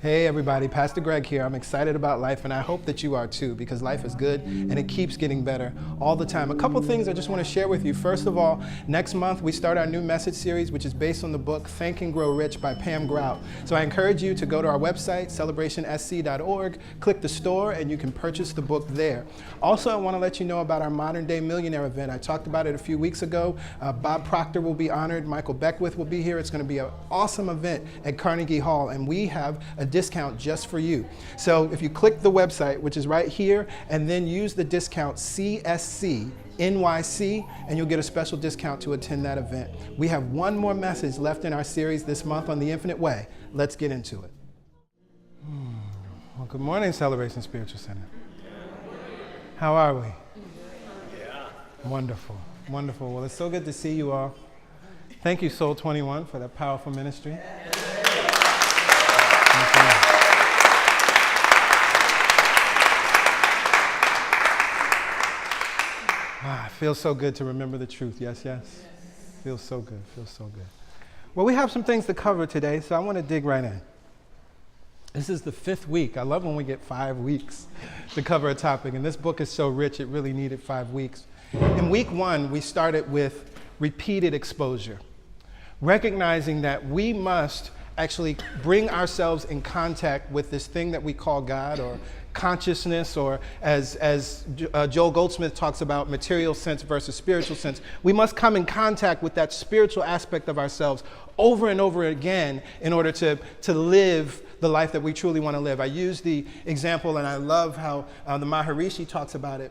Hey everybody, Pastor Greg here. I'm excited about life and I hope that you are too, because life is good and it keeps getting better all the time. A couple things I just want to share with you. First of all, next month we start our new message series, which is based on the book Think and Grow Rich by Pam Grout. So I encourage you to go to our website, celebrationsc.org, click the store, and you can purchase the book there. Also, I want to let you know about our Modern Day Millionaire event. I talked about it a few weeks ago. Bob Proctor will be honored. Michael Beckwith will be here. It's going to be an awesome event at Carnegie Hall, and we have a discount just for you. So if you click the website, which is right here, and then use the discount CSC NYC, and you'll get a special discount to attend that event. We have one more message left in our series this month on the Infinite Way. Let's get into it. Well, good morning, Celebration Spiritual Center. How are we? Yeah. Wonderful, wonderful. Well, it's so good to see you all. Thank you, Soul 21, for that powerful ministry. It feels so good to remember the truth. Yes, yes. Feels so good. Feels so good. Well, we have some things to cover today, so I want to dig right in. This is the 5th week. I love when we get 5 weeks to cover a topic, and this book is so rich, it really needed 5 weeks. In week 1, we started with repeated exposure, recognizing that we must actually bring ourselves in contact with this thing that we call God, or consciousness, or as Joel Goldsmith talks about, material sense versus spiritual sense. We must come in contact with that spiritual aspect of ourselves over and over again in order to live the life that we truly want to live. I use the example, and I love how the Maharishi talks about it.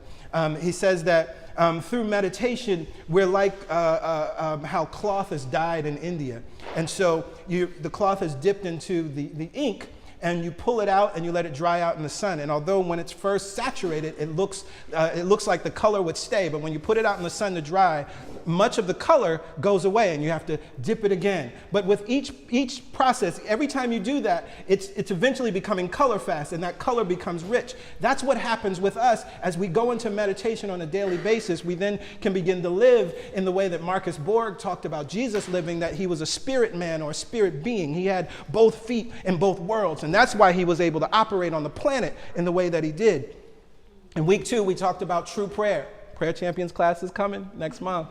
He says that through meditation, we're like how cloth is dyed in India. And so the cloth is dipped into the ink, and you pull it out and you let it dry out in the sun. And although when it's first saturated, it looks like the color would stay, but when you put it out in the sun to dry, much of the color goes away and you have to dip it again. But with each process, every time you do that, it's eventually becoming color fast, and that color becomes rich. That's what happens with us as we go into meditation on a daily basis. We then can begin to live in the way that Marcus Borg talked about Jesus living, that he was a spirit man or a spirit being. He had both feet in both worlds, and that's why he was able to operate on the planet in the way that he did. In week 2, we talked about true prayer. Prayer Champions class is coming next month.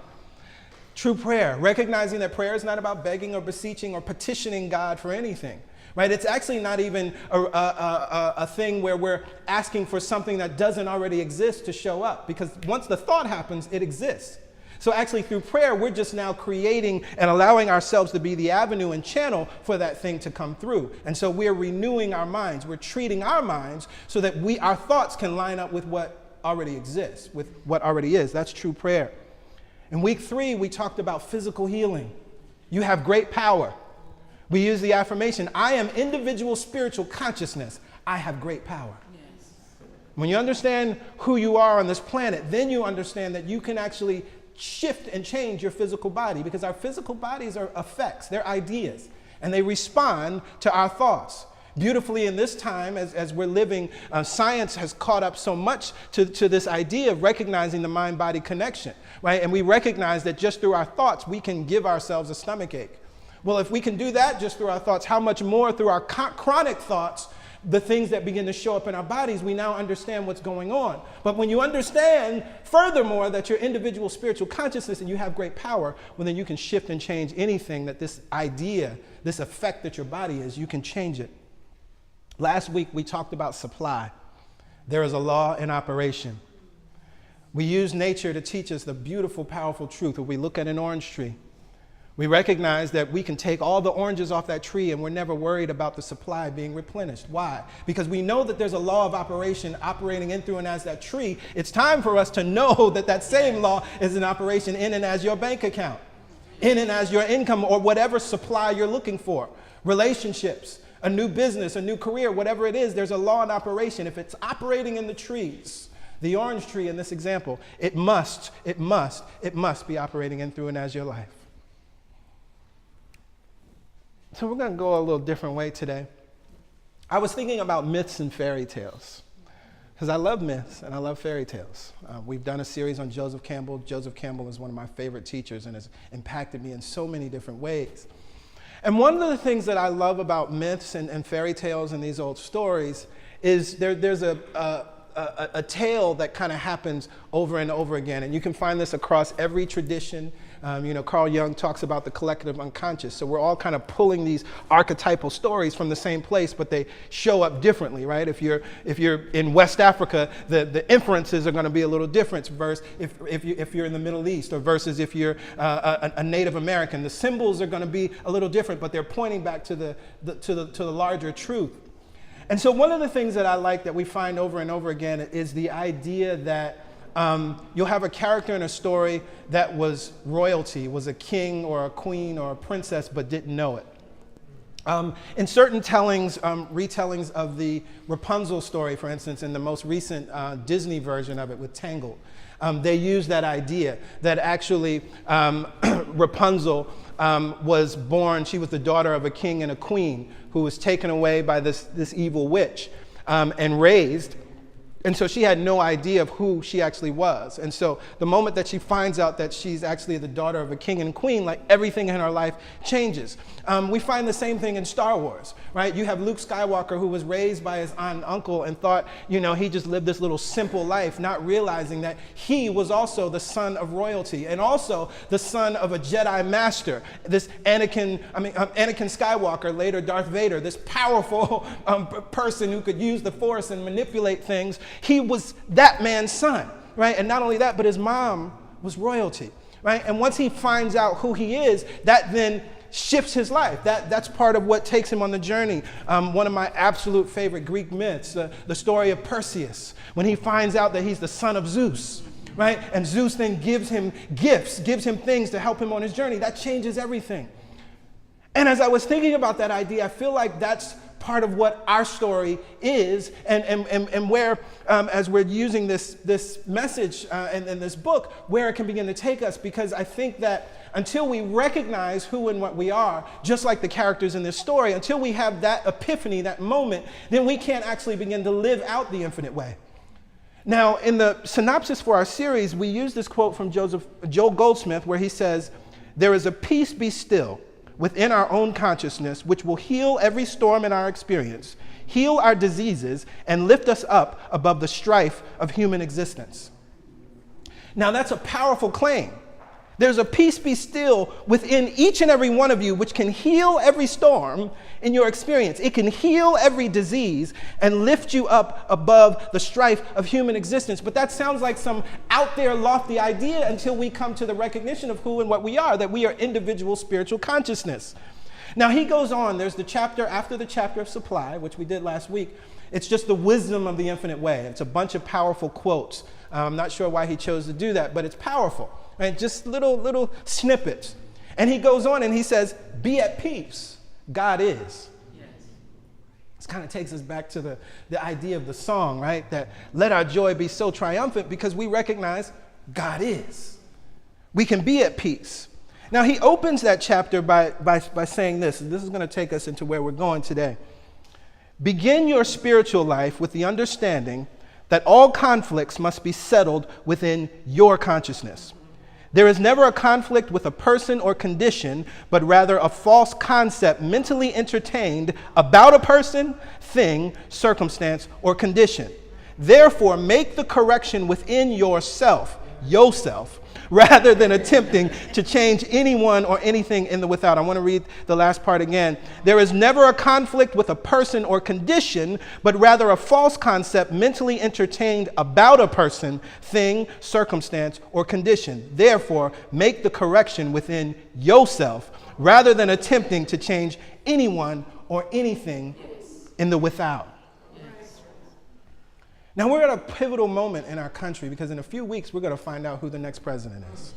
True prayer, recognizing that prayer is not about begging or beseeching or petitioning God for anything, right? It's actually not even a thing where we're asking for something that doesn't already exist to show up, because once the thought happens, it exists. So actually through prayer, we're just now creating and allowing ourselves to be the avenue and channel for that thing to come through. And so we're renewing our minds. We're treating our minds so that our thoughts can line up with what already exists, with what already is. That's true prayer. In week 3, we talked about physical healing. You have great power. We use the affirmation, I am individual spiritual consciousness. I have great power. Yes. When you understand who you are on this planet, then you understand that you can actually shift and change your physical body, because our physical bodies are effects, they're ideas, and they respond to our thoughts. Beautifully in this time, as we're living, science has caught up so much to this idea of recognizing the mind-body connection, right? And we recognize that just through our thoughts, we can give ourselves a stomachache. Well, if we can do that just through our thoughts, how much more through our chronic thoughts, the things that begin to show up in our bodies, we now understand what's going on. But when you understand, furthermore, that your individual spiritual consciousness and you have great power, well, then you can shift and change anything that this idea, this effect that your body is, you can change it. Last week, we talked about supply. There is a law in operation. We use nature to teach us the beautiful, powerful truth. When we look at an orange tree, we recognize that we can take all the oranges off that tree and we're never worried about the supply being replenished. Why? Because we know that there's a law of operation operating in, through, and as that tree. It's time for us to know that that same law is in operation in and as your bank account, in and as your income, or whatever supply you're looking for. Relationships, a new business, a new career, whatever it is, there's a law in operation. If it's operating in the trees, the orange tree in this example, it must be operating in, through, and as your life. So we're going to go a little different way today. I was thinking about myths and fairy tales, because I love myths and I love fairy tales. We've done a series on Joseph Campbell. Joseph Campbell is one of my favorite teachers and has impacted me in so many different ways. And one of the things that I love about myths and fairy tales and these old stories is there's a tale that kind of happens over and over again. And you can find this across every tradition. Carl Jung talks about the collective unconscious. So we're all kind of pulling these archetypal stories from the same place, but they show up differently, right? If you're in West Africa, the inferences are going to be a little different versus if you're in the Middle East, or versus if you're a Native American. The symbols are going to be a little different, but they're pointing back to the larger truth. And so one of the things that I like that we find over and over again is the idea that you'll have a character in a story that was royalty, was a king or a queen or a princess, but didn't know it. In certain retellings of the Rapunzel story, for instance, in the most recent Disney version of it with Tangled, they use that idea that actually Rapunzel was born, she was the daughter of a king and a queen who was taken away by this evil witch and raised. And so she had no idea of who she actually was. And so the moment that she finds out that she's actually the daughter of a king and queen, like everything in her life changes. We find the same thing in Star Wars, right? You have Luke Skywalker, who was raised by his aunt and uncle and thought, he just lived this little simple life, not realizing that he was also the son of royalty and also the son of a Jedi master. This Anakin Skywalker, later Darth Vader, this powerful person who could use the Force and manipulate things. He was that man's son, right? And not only that, but his mom was royalty, right? And once he finds out who he is, that then shifts his life. That's part of what takes him on the journey. One of my absolute favorite Greek myths, the story of Perseus, when he finds out that he's the son of Zeus, right? And Zeus then gives him gifts, gives him things to help him on his journey. That changes everything. And as I was thinking about that idea, I feel like that's part of what our story is, and where, as we're using this message and this book, where it can begin to take us, because I think that until we recognize who and what we are, just like the characters in this story, until we have that epiphany, that moment, then we can't actually begin to live out the infinite way. Now, in the synopsis for our series, we use this quote from Joel Goldsmith, where he says, "There is a peace be still within our own consciousness, which will heal every storm in our experience, heal our diseases, and lift us up above the strife of human existence." Now, that's a powerful claim. There's a peace be still within each and every one of you, which can heal every storm in your experience. It can heal every disease and lift you up above the strife of human existence. But that sounds like some out there lofty idea until we come to the recognition of who and what we are, that we are individual spiritual consciousness. Now he goes on, there's the chapter after the chapter of supply, which we did last week. It's just the wisdom of the infinite way. It's a bunch of powerful quotes. I'm not sure why he chose to do that, but it's powerful. Right? Just little snippets. And he goes on and he says, "Be at peace. God is." Yes. This kind of takes us back to the idea of the song, right? That let our joy be so triumphant, because we recognize God is. We can be at peace. Now he opens that chapter by saying this, and this is going to take us into where we're going today. "Begin your spiritual life with the understanding that all conflicts must be settled within your consciousness. There is never a conflict with a person or condition, but rather a false concept mentally entertained about a person, thing, circumstance, or condition. Therefore, make the correction within yourself, rather than attempting to change anyone or anything in the without." I want to read the last part again. "There is never a conflict with a person or condition, but rather a false concept mentally entertained about a person, thing, circumstance, or condition. Therefore, make the correction within yourself, rather than attempting to change anyone or anything in the without." Now, we're at a pivotal moment in our country, because in a few weeks, we're going to find out who the next president is.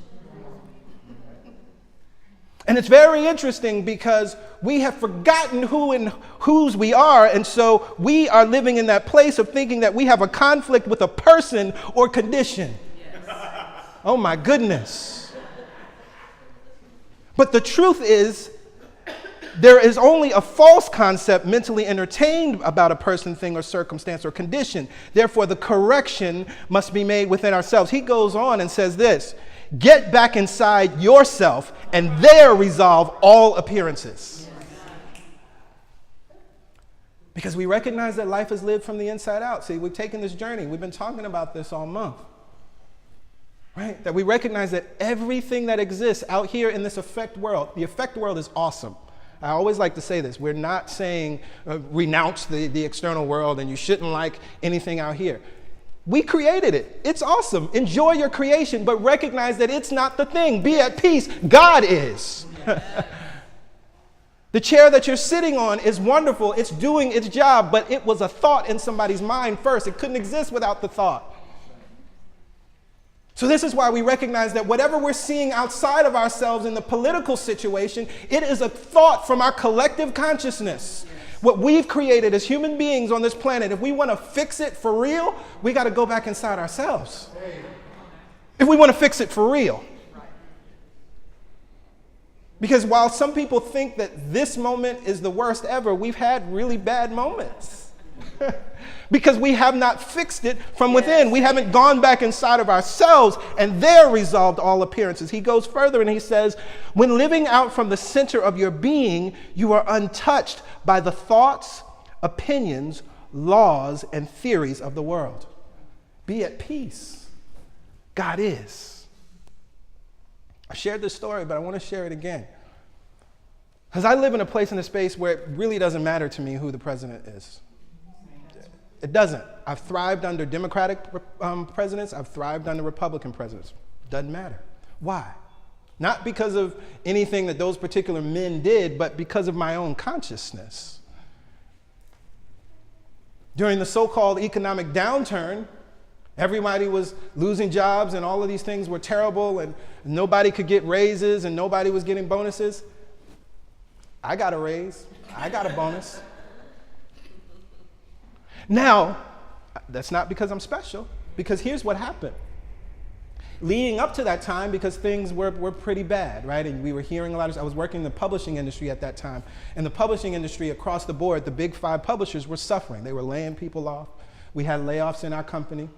And it's very interesting because we have forgotten who and whose we are, and so we are living in that place of thinking that we have a conflict with a person or condition. Yes. Oh my goodness. But the truth is, there is only a false concept mentally entertained about a person, thing, or circumstance, or condition. Therefore, the correction must be made within ourselves. He goes on and says this: "Get back inside yourself, and there resolve all appearances." Yes. Because we recognize that life is lived from the inside out. See, we've taken this journey. We've been talking about this all month. Right? That we recognize that everything that exists out here in this effect world, the effect world is awesome. I always like to say this. We're not saying renounce the external world and you shouldn't like anything out here. We created it. It's awesome. Enjoy your creation, but recognize that it's not the thing. Be at peace. God is. The chair that you're sitting on is wonderful. It's doing its job, but it was a thought in somebody's mind first. It couldn't exist without the thought. So this is why we recognize that whatever we're seeing outside of ourselves in the political situation, it is a thought from our collective consciousness. What we've created as human beings on this planet, if we want to fix it for real, we got to go back inside ourselves. If we want to fix it for real. Because while some people think that this moment is the worst ever, we've had really bad moments. Because we have not fixed it from within. We haven't gone back inside of ourselves and there resolved all appearances. He goes further and he says, when living out from the center of your being, you are untouched by the thoughts, opinions, laws, and theories of the world. Be at peace. God is. I shared this story, but I want to share it again. Because I live in a place in a space where it really doesn't matter to me who the president is. It doesn't. I've thrived under Democratic presidents. I've thrived under Republican presidents. Doesn't matter. Why? Not because of anything that those particular men did, but because of my own consciousness. During the so-called economic downturn, everybody was losing jobs and all of these things were terrible and nobody could get raises and nobody was getting bonuses. I got a raise. I got a bonus. Now, that's not because I'm special, because here's what happened. Leading up to that time, because things were pretty bad, right? And we were hearing a lot of, I was working in the publishing industry at that time. And the publishing industry across the board, the big 5 publishers were suffering. They were laying people off. We had layoffs in our company.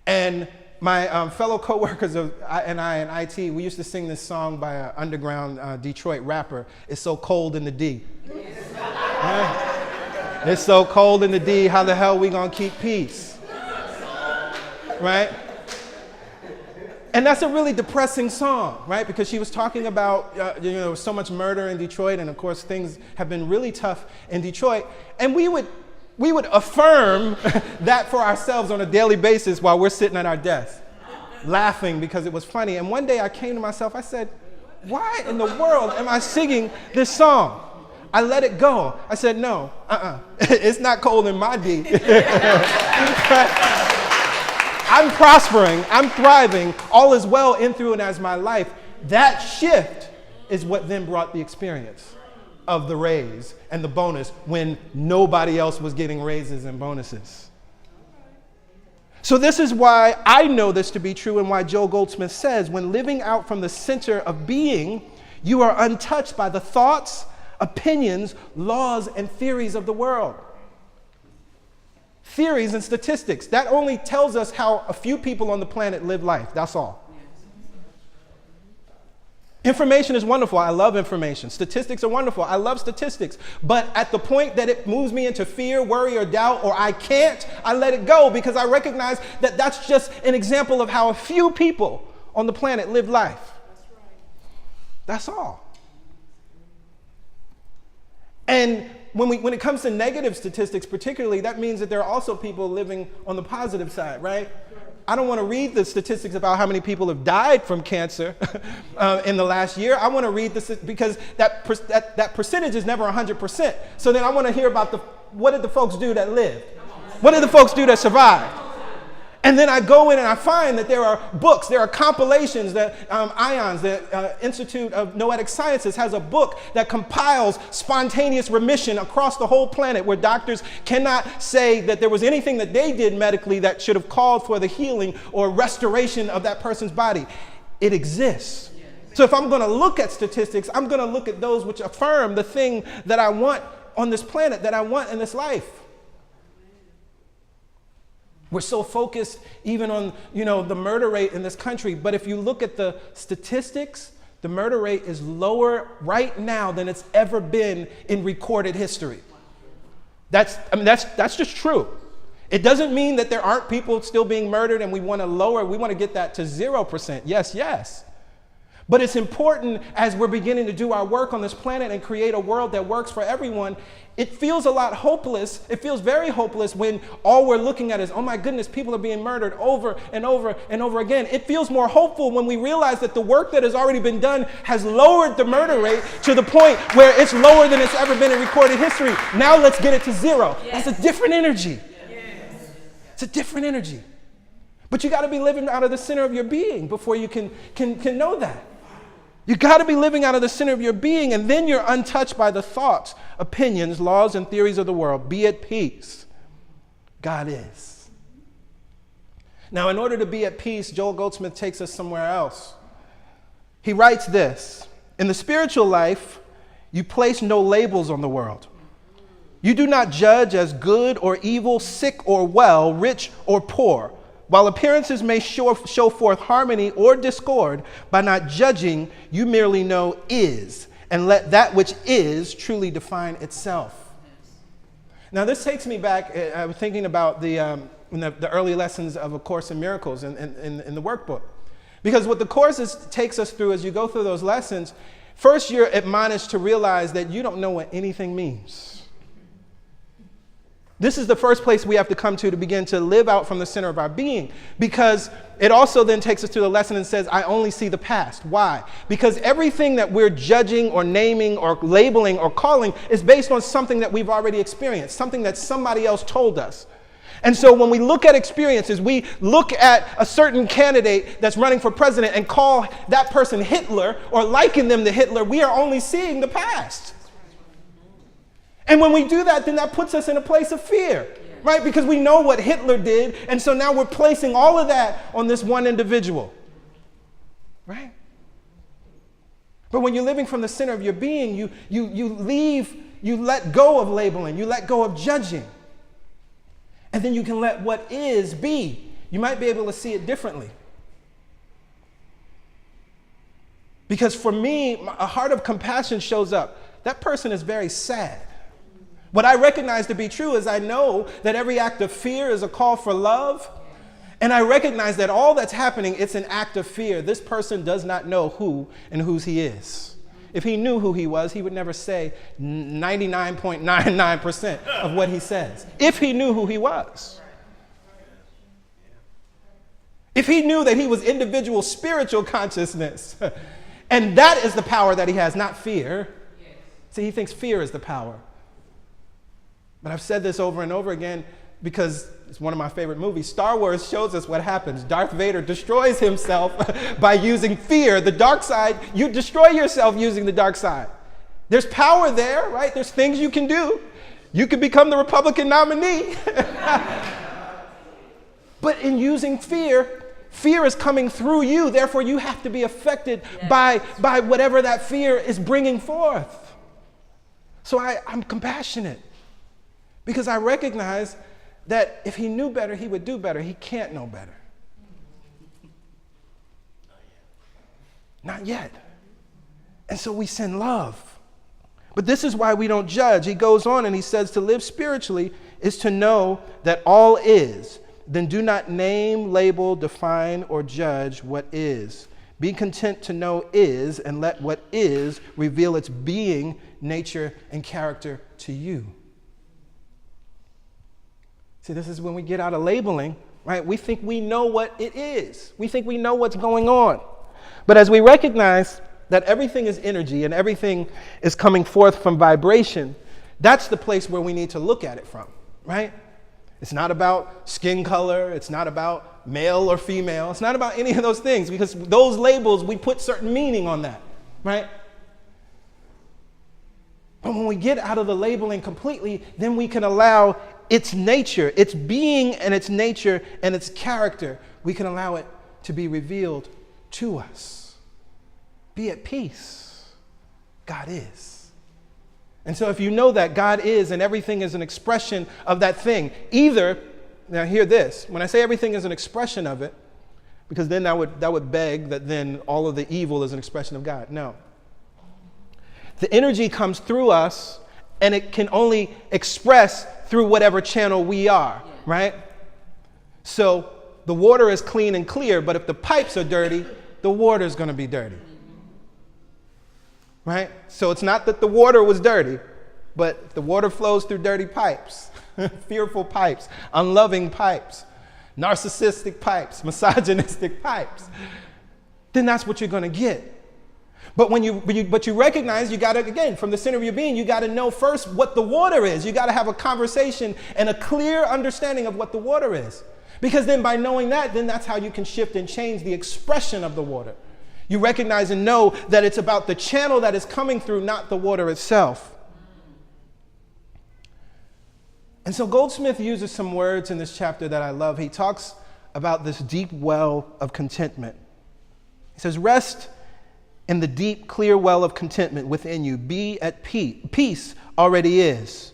And my fellow coworkers and I in IT, we used to sing this song by an underground Detroit rapper, It's So Cold in the D. Right? It's so cold in the D, how the hell we gonna keep peace? Right? And that's a really depressing song, right? Because she was talking about, so much murder in Detroit, and of course things have been really tough in Detroit. And we would affirm that for ourselves on a daily basis while we're sitting at our desk, laughing because it was funny. And one day I came to myself, I said, why in the world am I singing this song? I let it go. I said, no, it's not cold in my D. I'm prospering, I'm thriving, all is well in, through, and as my life. That shift is what then brought the experience of the raise and the bonus when nobody else was getting raises and bonuses. So this is why I know this to be true and why Joel Goldsmith says, when living out from the center of being, you are untouched by the thoughts, opinions, laws, and theories of the world. Theories and statistics. That only tells us how a few people on the planet live life. That's all. Information is wonderful. I love information. Statistics are wonderful. I love statistics. But at the point that it moves me into fear, worry, or doubt, or I can't, I let it go because I recognize that that's just an example of how a few people on the planet live life. That's all. And when it comes to negative statistics particularly, that means that there are also people living on the positive side, right? I don't want to read the statistics about how many people have died from cancer in the last year. I want to read this because that percentage is never 100%. So then I want to hear about what did the folks do that lived? What did the folks do that survived? And then I go in and I find that there are books, there are compilations that IONS, the Institute of Noetic Sciences, has a book that compiles spontaneous remission across the whole planet where doctors cannot say that there was anything that they did medically that should have called for the healing or restoration of that person's body. It exists. So if I'm going to look at statistics, I'm going to look at those which affirm the thing that I want on this planet, that I want in this life. We're so focused even on, the murder rate in this country. But if you look at the statistics, the murder rate is lower right now than it's ever been in recorded history. That's just true. It doesn't mean that there aren't people still being murdered and we want to get that to 0%. Yes. But it's important as we're beginning to do our work on this planet and create a world that works for everyone. It feels a lot hopeless. It feels very hopeless when all we're looking at is, oh my goodness, people are being murdered over and over and over again. It feels more hopeful when we realize that the work that has already been done has lowered the murder rate to the point where it's lower than it's ever been in recorded history. Now let's get it to 0. Yes. That's a different energy. Yes. It's a different energy. But you got to be living out of the center of your being before you can know that. You got to be living out of the center of your being, and then you're untouched by the thoughts, opinions, laws, and theories of the world. Be at peace. God is. Now, in order to be at peace, Joel Goldsmith takes us somewhere else. He writes this: in the spiritual life, you place no labels on the world. You do not judge as good or evil, sick or well, rich or poor. While appearances may show forth harmony or discord, by not judging, you merely know is, and let that which is truly define itself. Now, this takes me back. I was thinking about the early lessons of A Course in Miracles in the workbook. Because what the Course takes us through as you go through those lessons, first you're admonished to realize that you don't know what anything means. This is the first place we have to come to begin to live out from the center of our being, because it also then takes us to the lesson and says, I only see the past. Why? Because everything that we're judging or naming or labeling or calling is based on something that we've already experienced, something that somebody else told us. And so when we look at experiences, we look at a certain candidate that's running for president and call that person Hitler or liken them to Hitler, we are only seeing the past. And when we do that, then that puts us in a place of fear, right? Because we know what Hitler did, and so now we're placing all of that on this one individual, right? But when you're living from the center of your being, you let go of labeling, you let go of judging, and then you can let what is be. You might be able to see it differently. Because for me, a heart of compassion shows up. That person is very sad. What I recognize to be true is I know that every act of fear is a call for love. And I recognize that all that's happening, it's an act of fear. This person does not know who and whose he is. If he knew who he was, he would never say 99.99% of what he says. If he knew who he was. If he knew that he was individual spiritual consciousness. And that is the power that he has, not fear. See, he thinks fear is the power. But I've said this over and over again because it's one of my favorite movies. Star Wars shows us what happens. Darth Vader destroys himself by using fear. The dark side, you destroy yourself using the dark side. There's power there, right? There's things you can do. You could become the Republican nominee. But in using fear, fear is coming through you. Therefore, you have to be affected by whatever that fear is bringing forth. So I'm compassionate. Because I recognize that if he knew better, he would do better. He can't know better. Not yet. And so we send love. But this is why we don't judge. He goes on and he says to live spiritually is to know that all is. Then do not name, label, define, or judge what is. Be content to know is, and let what is reveal its being, nature, and character to you. See, this is when we get out of labeling, right? We think we know what it is. We think we know what's going on. But as we recognize that everything is energy and everything is coming forth from vibration, that's the place where we need to look at it from, right? It's not about skin color. It's not about male or female. It's not about any of those things, because those labels, we put certain meaning on that, right? But when we get out of the labeling completely, then we can allow its nature, its being and its nature and its character, we can allow it to be revealed to us. Be at peace. God is. And so if you know that God is and everything is an expression of that thing, either, now hear this, when I say everything is an expression of it, because then that would beg that then all of the evil is an expression of God. No. The energy comes through us and it can only express through whatever channel we are, right? So the water is clean and clear, but if the pipes are dirty, the water is going to be dirty, right? So it's not that the water was dirty, but the water flows through dirty pipes, fearful pipes, unloving pipes, narcissistic pipes, misogynistic pipes, then that's what you're going to get. But when you recognize, you got to, again, from the center of your being, you got to know first what the water is. You got to have a conversation and a clear understanding of what the water is. Because then by knowing that, then that's how you can shift and change the expression of the water. You recognize and know that it's about the channel that is coming through, not the water itself. And so Goldsmith uses some words in this chapter that I love. He talks about this deep well of contentment. He says, rest in the deep, clear well of contentment within you. Be at peace. Peace already is.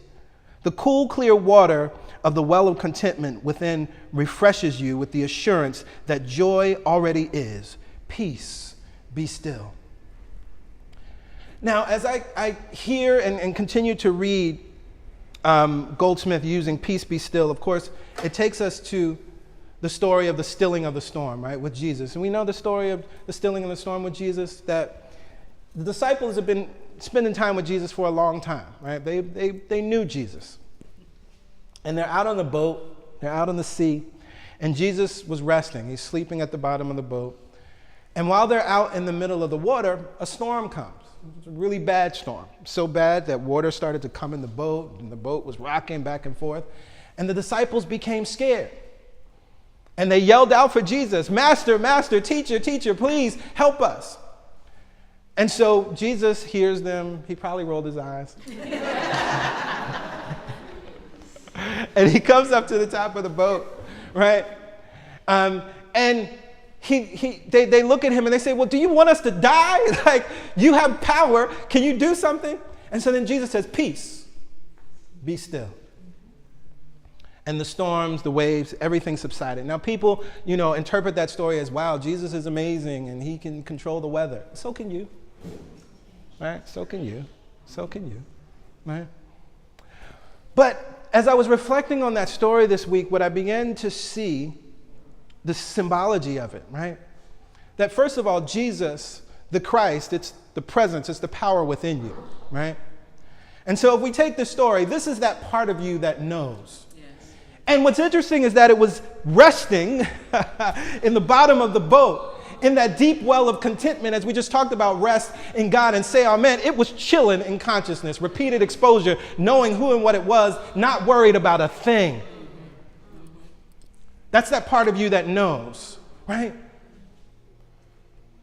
The cool, clear water of the well of contentment within refreshes you with the assurance that joy already is. Peace, be still. Now, as I hear and continue to read Goldsmith using peace, be still, of course, it takes us to the story of the stilling of the storm, right, with Jesus. And we know the story of the stilling of the storm with Jesus, that the disciples have been spending time with Jesus for a long time, right? They knew Jesus. And they're out on the boat, they're out on the sea, and Jesus was resting. He's sleeping at the bottom of the boat. And while they're out in the middle of the water, a storm comes. It's a really bad storm. So bad that water started to come in the boat, and the boat was rocking back and forth. And the disciples became scared. And they yelled out for Jesus, Master, Master, Teacher, Teacher, please help us. And so Jesus hears them. He probably rolled his eyes. And he comes up to the top of the boat, right? And they look at him and they say, well, do you want us to die? Like, you have power. Can you do something? And so then Jesus says, peace, be still. And the storms, the waves, everything subsided. Now people, interpret that story as, wow, Jesus is amazing and he can control the weather. So can you, right? So can you, right? But as I was reflecting on that story this week, what I began to see, the symbology of it, right? That first of all, Jesus, the Christ, it's the presence, it's the power within you, right? And so if we take this story, this is that part of you that knows. And what's interesting is that it was resting in the bottom of the boat, in that deep well of contentment, as we just talked about rest in God and say amen. It was chilling in consciousness, repeated exposure, knowing who and what it was, not worried about a thing. That's that part of you that knows, right?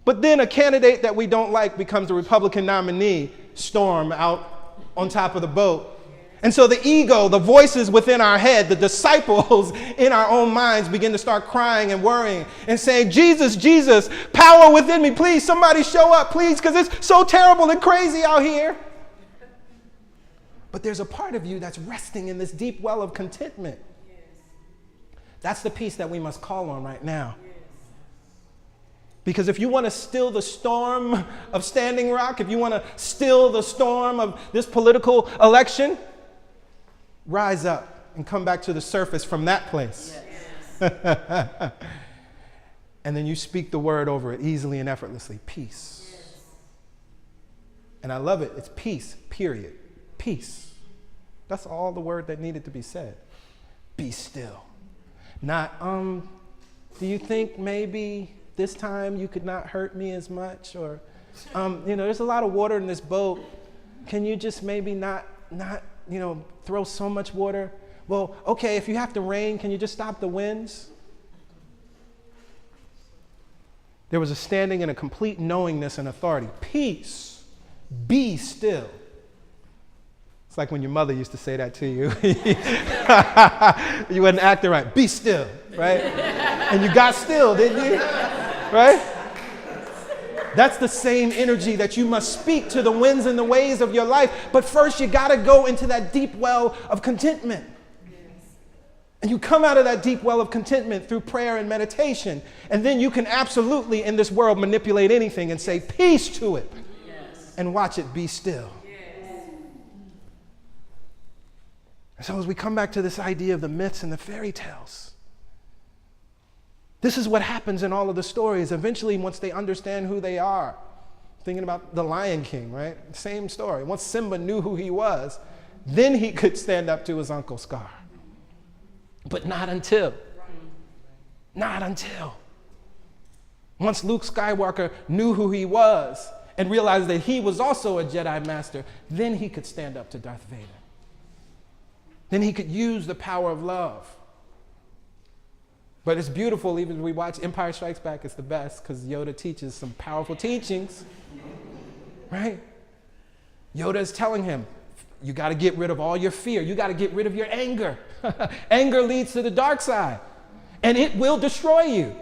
But then a candidate that we don't like becomes the Republican nominee, storm out on top of the boat. And so the ego, the voices within our head, the disciples in our own minds begin to start crying and worrying and saying, Jesus, Jesus, power within me, please, somebody show up, please, because it's so terrible and crazy out here. But there's a part of you that's resting in this deep well of contentment. Yes. That's the peace that we must call on right now. Yes. Because if you want to still the storm of Standing Rock, if you want to still the storm of this political election, rise up and come back to the surface from that place. Yes. And then you speak the word over it easily and effortlessly. Peace. Yes. And I love it. It's peace, period. Peace. That's all the word that needed to be said. Be still. Not, do you think maybe this time you could not hurt me as much? Or, there's a lot of water in this boat. Can you just maybe not throw so much water? Well, okay, if you have to rain, can you just stop the winds? There was a standing and a complete knowingness and authority. Peace, be still. It's like when your mother used to say that to you. You wasn't acting right. Be still, right? And you got still, didn't you? Right? That's the same energy that you must speak to the winds and the waves of your life. But first, you got to go into that deep well of contentment. Yes. And you come out of that deep well of contentment through prayer and meditation. And then you can absolutely, in this world, manipulate anything and say peace to it. Yes. And watch it be still. Yes. So as we come back to this idea of the myths and the fairy tales, this is what happens in all of the stories. Eventually, once they understand who they are, thinking about the Lion King, right? Same story. Once Simba knew who he was, then he could stand up to his Uncle Scar. But not until. Not until. Once Luke Skywalker knew who he was and realized that he was also a Jedi Master, then he could stand up to Darth Vader. Then he could use the power of love. But it's beautiful, even as we watch Empire Strikes Back, it's the best because Yoda teaches some powerful teachings, right? Yoda is telling him, you got to get rid of all your fear. You got to get rid of your anger. Anger leads to the dark side, and it will destroy you.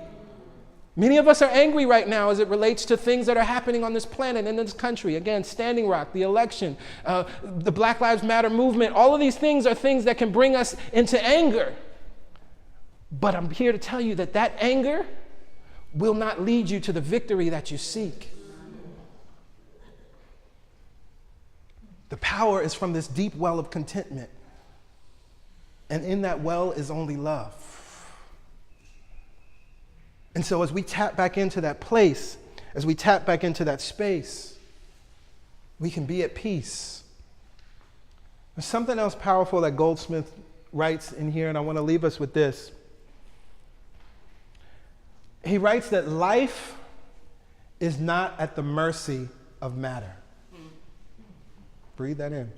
Many of us are angry right now as it relates to things that are happening on this planet, in this country. Again, Standing Rock, the election, the Black Lives Matter movement. All of these things are things that can bring us into anger. But I'm here to tell you that that anger will not lead you to the victory that you seek. The power is from this deep well of contentment. And in that well is only love. And so as we tap back into that place, as we tap back into that space, we can be at peace. There's something else powerful that Goldsmith writes in here, and I want to leave us with this. He writes that life is not at the mercy of matter. Breathe that in.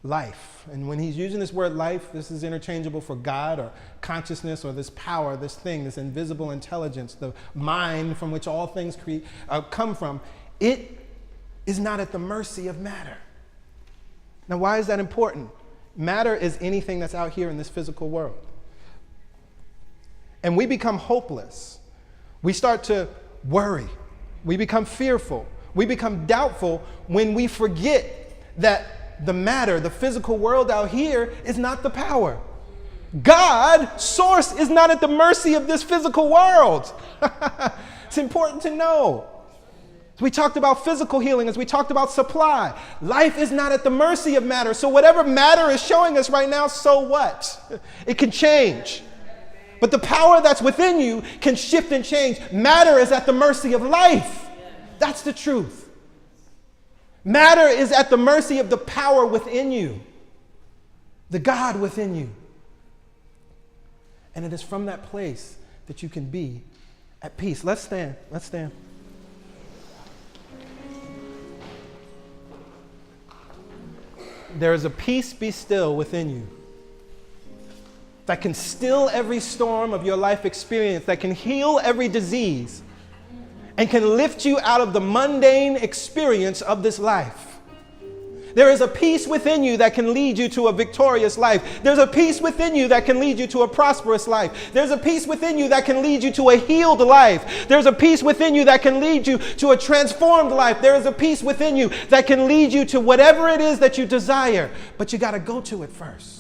Life. And when he's using this word life, this is interchangeable for God or consciousness or this power, this thing, this invisible intelligence, the mind from which all things come from. It is not at the mercy of matter. Now, why is that important? Matter is anything that's out here in this physical world. And we become hopeless. We start to worry. We become fearful. We become doubtful when we forget that the matter, the physical world out here, is not the power. God, source, is not at the mercy of this physical world. It's important to know. As we talked about physical healing, as we talked about supply, life is not at the mercy of matter. So whatever matter is showing us right now, so what? It can change. But the power that's within you can shift and change. Matter is at the mercy of life. That's the truth. Matter is at the mercy of the power within you, the God within you. And it is from that place that you can be at peace. Let's stand. Let's stand. There is a peace be still within you that can still every storm of your life experience, that can heal every disease, and can lift you out of the mundane experience of this life. There is a peace within you that can lead you to a victorious life. There's a peace within you that can lead you to a prosperous life. There's a peace within you that can lead you to a healed life. There's a peace within you that can lead you to a transformed life. There is a peace within you that can lead you to whatever it is that you desire. But you got to go to it first.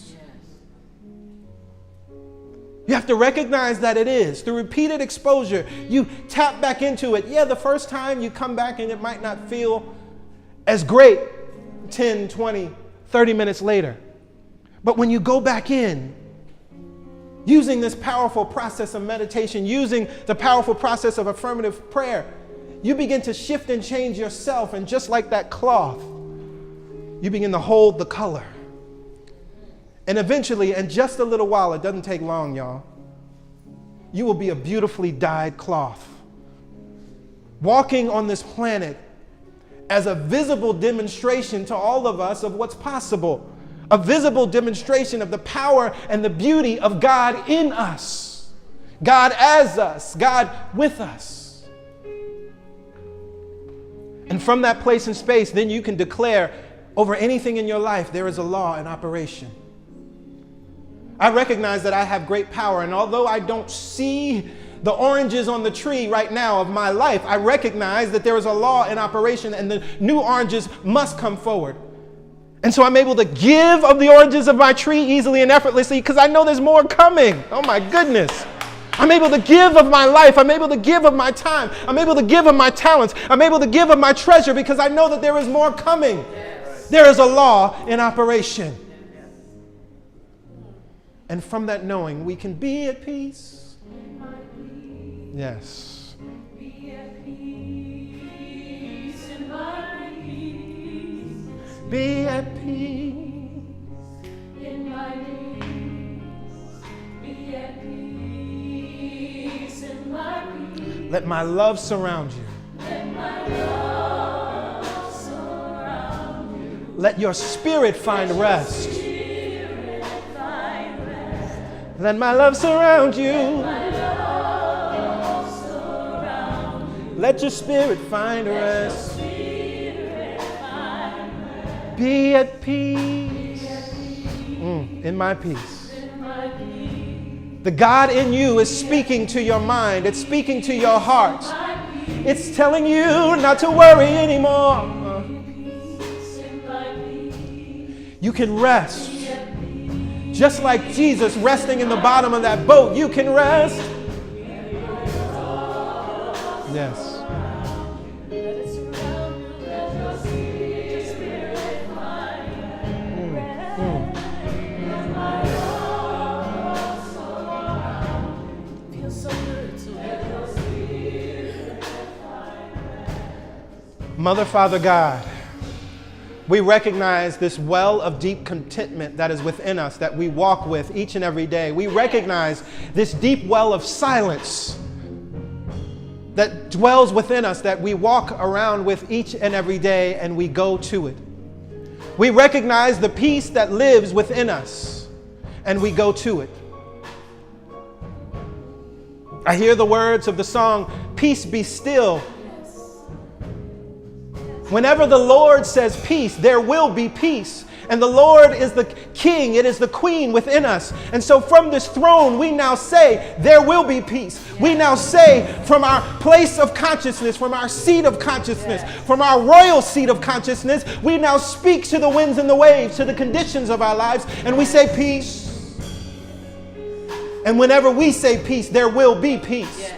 You have to recognize that it is. Through repeated exposure, you tap back into it. Yeah, the first time you come back and it might not feel as great 10, 20, 30 minutes later. But when you go back in, using this powerful process of meditation, using the powerful process of affirmative prayer, you begin to shift and change yourself. And just like that cloth, you begin to hold the color. And eventually, in just a little while, it doesn't take long, y'all, you will be a beautifully dyed cloth, walking on this planet as a visible demonstration to all of us of what's possible, a visible demonstration of the power and the beauty of God in us, God as us, God with us. And from that place and space, then you can declare over anything in your life, there is a law in operation. I recognize that I have great power, and although I don't see the oranges on the tree right now of my life, I recognize that there is a law in operation and the new oranges must come forward. And so I'm able to give of the oranges of my tree easily and effortlessly because I know there's more coming. Oh my goodness. I'm able to give of my life. I'm able to give of my time. I'm able to give of my talents. I'm able to give of my treasure because I know that there is more coming. Yes. There is a law in operation. And from that knowing, we can be at peace. Yes. Be at peace in my peace. Be at peace. In my peace. Be at peace in my peace. Let my love surround you. Let my love surround you. Let your spirit find rest. Spirit find rest. Let my love surround you. My love surround you. Let your spirit find rest. Spirit find rest. Be at peace. In my peace. In my peace. The God in you is speaking to your mind. It's speaking to your heart. It's telling you not to worry anymore. You can rest. Just like Jesus resting in the bottom of that boat, you can rest. Yes. Mother, Father, God, we recognize this well of deep contentment that is within us, that we walk with each and every day. We recognize this deep well of silence that dwells within us, that we walk around with each and every day and we go to it. We recognize the peace that lives within us and we go to it. I hear the words of the song, "Peace be still." Whenever the Lord says peace, there will be peace. And the Lord is the King, it is the Queen within us. And so from this throne, we now say, there will be peace. We now say, from our place of consciousness, from our seat of consciousness, from our royal seat of consciousness, we now speak to the winds and the waves, to the conditions of our lives, and we say peace. And whenever we say peace, there will be peace.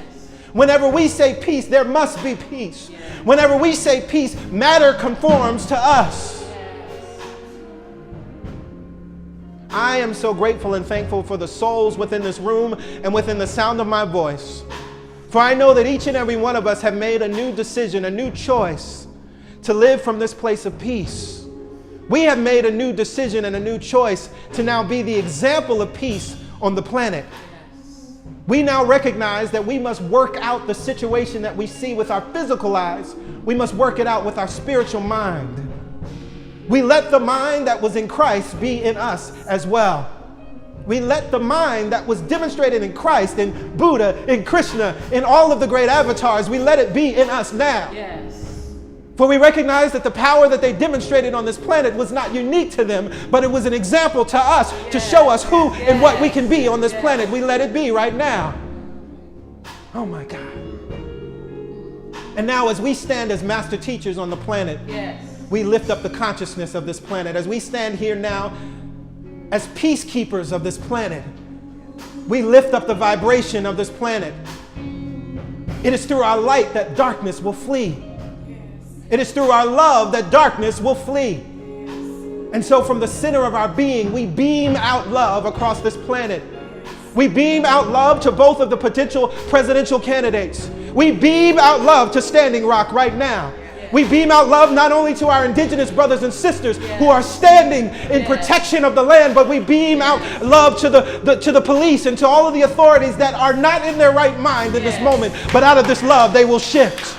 Whenever we say peace, there must be peace. Whenever we say peace, matter conforms to us. I am so grateful and thankful for the souls within this room and within the sound of my voice. For I know that each and every one of us have made a new decision, a new choice to live from this place of peace. We have made a new decision and a new choice to now be the example of peace on the planet. We now recognize that we must work out the situation that we see with our physical eyes. We must work it out with our spiritual mind. We let the mind that was in Christ be in us as well. We let the mind that was demonstrated in Christ, in Buddha, in Krishna, in all of the great avatars, we let it be in us now. For we recognize that the power that they demonstrated on this planet was not unique to them, but it was an example to us to show us who and what we can be on this planet. We let it be right now. Oh my God. And now as we stand as master teachers on the planet, we lift up the consciousness of this planet. As we stand here now as peacekeepers of this planet, we lift up the vibration of this planet. It is through our light that darkness will flee. It is through our love that darkness will flee. And so from the center of our being, we beam out love across this planet. We beam out love to both of the potential presidential candidates. We beam out love to Standing Rock right now. We beam out love not only to our indigenous brothers and sisters who are standing in protection of the land, but we beam out love to the police and to all of the authorities that are not in their right mind in this moment, but out of this love they will shift.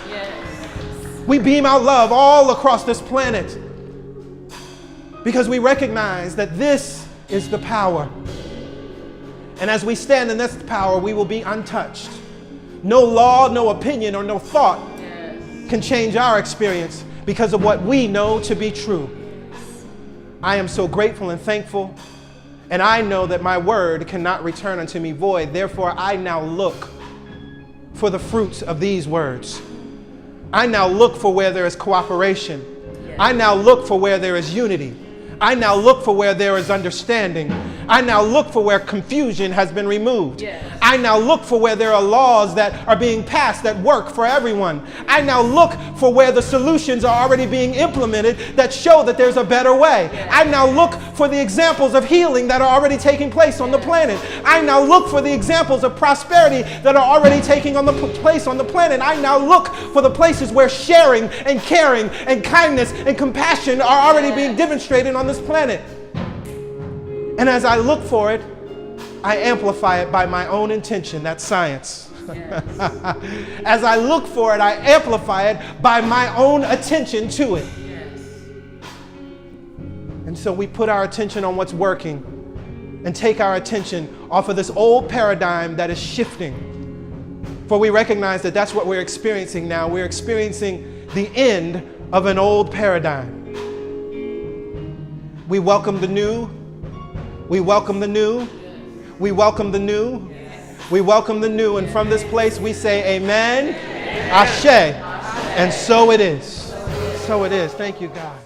We beam out love all across this planet because we recognize that this is the power. And as we stand in this power, we will be untouched. No law, no opinion, or no thought can change our experience because of what we know to be true. I am so grateful and thankful, and I know that my word cannot return unto me void. Therefore, I now look for the fruits of these words. I now look for where there is cooperation. I now look for where there is unity. I now look for where there is understanding. I now look for where confusion has been removed. Yes. I now look for where there are laws that are being passed that work for everyone. I now look for where the solutions are already being implemented that show that there's a better way. Yes. I now look for the examples of healing that are already taking place on the planet. I now look for the examples of prosperity that are already taking place on the planet. I now look for the places where sharing and caring and kindness and compassion are already being demonstrated on this planet. And as I look for it, I amplify it by my own intention. That's science. Yes. As I look for it, I amplify it by my own attention to it. Yes. And so we put our attention on what's working and take our attention off of this old paradigm that is shifting. For we recognize that that's what we're experiencing now. We're experiencing the end of an old paradigm. We welcome the new. We welcome the new. We welcome the new. We welcome the new. And from this place we say amen, ashe, and so it is. So it is. Thank you, God.